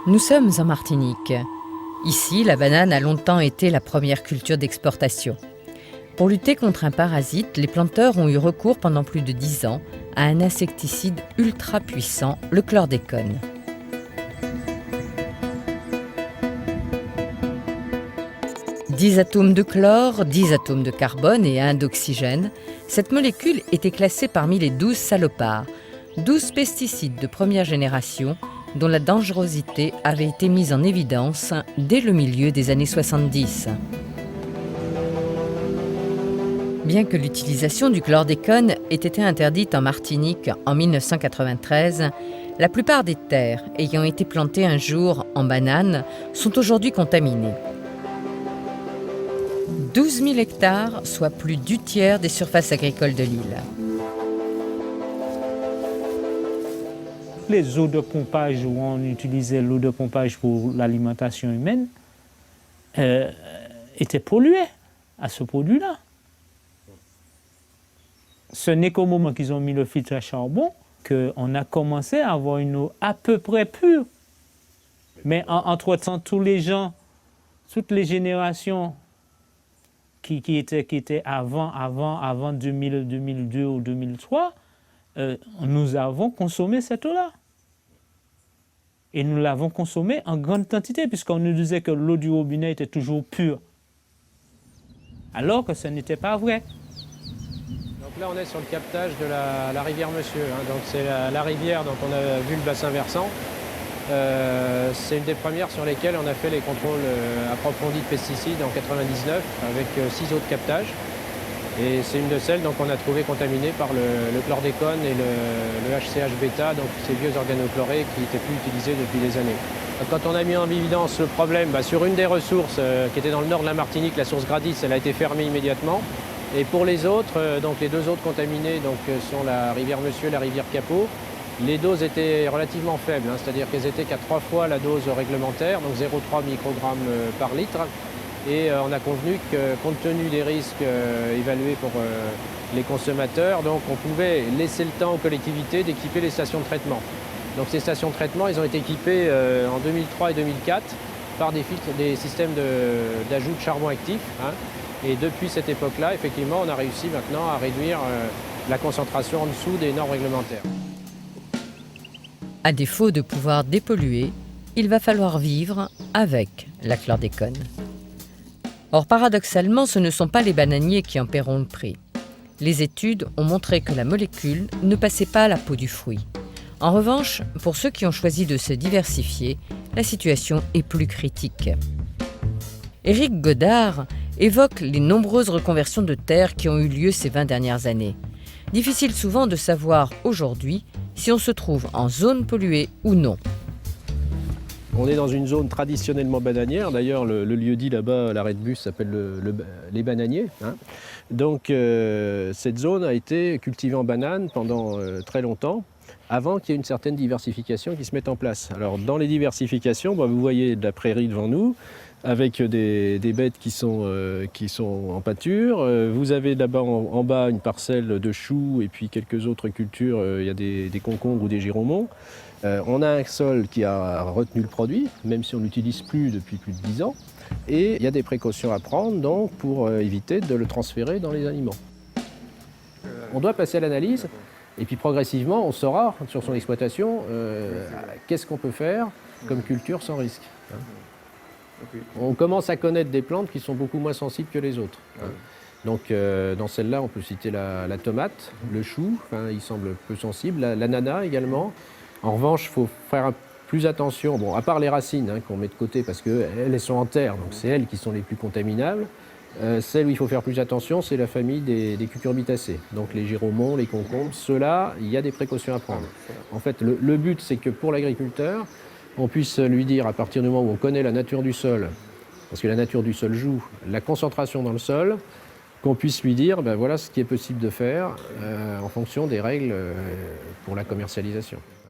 Nous sommes en Martinique. Ici, la banane a longtemps été la première culture d'exportation. Pour lutter contre un parasite, les planteurs ont eu recours pendant plus de 10 ans à un insecticide ultra puissant, le chlordécone. « 10 atomes de chlore, 10 atomes de carbone et 1 d'oxygène, cette molécule était classée parmi les 12 salopards, 12 pesticides de première génération dont la dangerosité avait été mise en évidence dès le milieu des années 70. Bien que l'utilisation du chlordécone ait été interdite en Martinique en 1993, la plupart des terres ayant été plantées un jour en banane sont aujourd'hui contaminées. 12 000 hectares, soit plus du tiers des surfaces agricoles de l'île. Les eaux de pompage où on utilisait l'eau de pompage pour l'alimentation humaine étaient polluées à ce produit-là. Ce n'est qu'au moment qu'ils ont mis le filtre à charbon qu'on a commencé à avoir une eau à peu près pure. Mais entre-temps, tous les gens, toutes les générations qui étaient avant 2002 ou 2003, nous avons consommé cette eau-là. Et nous l'avons consommée en grande quantité, puisqu'on nous disait que l'eau du robinet était toujours pure. Alors que ce n'était pas vrai. Donc là, on est sur le captage de la rivière Monsieur. Donc c'est la rivière dont on a vu le bassin versant. C'est une des premières sur lesquelles on a fait les contrôles approfondis de pesticides en 99 avec 6 eaux de captage. Et c'est une de celles qu'on a trouvées contaminées par le chlordécone et le HCH-bêta, donc ces vieux organochlorés qui n'étaient plus utilisés depuis des années. Quand on a mis en évidence le problème, sur une des ressources qui était dans le nord de la Martinique, la source Gradis, elle a été fermée immédiatement. Et pour les autres, donc les deux autres contaminées sont la rivière Monsieur et la rivière Capot. Les doses étaient relativement faibles, c'est-à-dire qu'elles étaient qu'à 3 fois la dose réglementaire, donc 0,3 microgrammes par litre. Et on a convenu que, compte tenu des risques évalués pour les consommateurs, donc on pouvait laisser le temps aux collectivités d'équiper les stations de traitement. Donc ces stations de traitement, ils ont été équipées en 2003 et 2004 par des systèmes d'ajout de charbon actif. Et depuis cette époque-là, effectivement, on a réussi maintenant à réduire la concentration en dessous des normes réglementaires. À défaut de pouvoir dépolluer, il va falloir vivre avec la chlordécone. Or, paradoxalement, ce ne sont pas les bananiers qui en paieront le prix. Les études ont montré que la molécule ne passait pas à la peau du fruit. En revanche, pour ceux qui ont choisi de se diversifier, la situation est plus critique. Éric Godard évoque les nombreuses reconversions de terres qui ont eu lieu ces 20 dernières années. Difficile souvent de savoir aujourd'hui si on se trouve en zone polluée ou non. On est dans une zone traditionnellement bananière. D'ailleurs, le lieu-dit là-bas, l'arrêt de bus, s'appelle les Bananiers. Donc, cette zone a été cultivée en banane pendant très longtemps, avant qu'il y ait une certaine diversification qui se mette en place. Alors, dans les diversifications, vous voyez de la prairie devant nous, avec des bêtes qui sont en pâture. Vous avez là-bas en bas une parcelle de choux et puis quelques autres cultures. Il y a des concombres ou des giromons. On a un sol qui a retenu le produit, même si on ne l'utilise plus depuis plus de 10 ans. Et il y a des précautions à prendre donc, pour éviter de le transférer dans les aliments. On doit passer à l'analyse et puis progressivement on saura sur son exploitation qu'est-ce qu'on peut faire comme culture sans risque. On commence à connaître des plantes qui sont beaucoup moins sensibles que les autres. Donc dans celle-là, on peut citer la tomate, le chou, il semble peu sensible, l'ananas également. En revanche, il faut faire plus attention, à part les racines qu'on met de côté parce qu'elles sont en terre, donc c'est elles qui sont les plus contaminables. Celle où il faut faire plus attention, c'est la famille des cucurbitacées. Donc les giromons, les concombres, ceux-là, il y a des précautions à prendre. En fait, le but, c'est que pour l'agriculteur, on puisse lui dire, à partir du moment où on connaît la nature du sol, parce que la nature du sol joue, la concentration dans le sol, qu'on puisse lui dire, voilà ce qui est possible de faire en fonction des règles pour la commercialisation.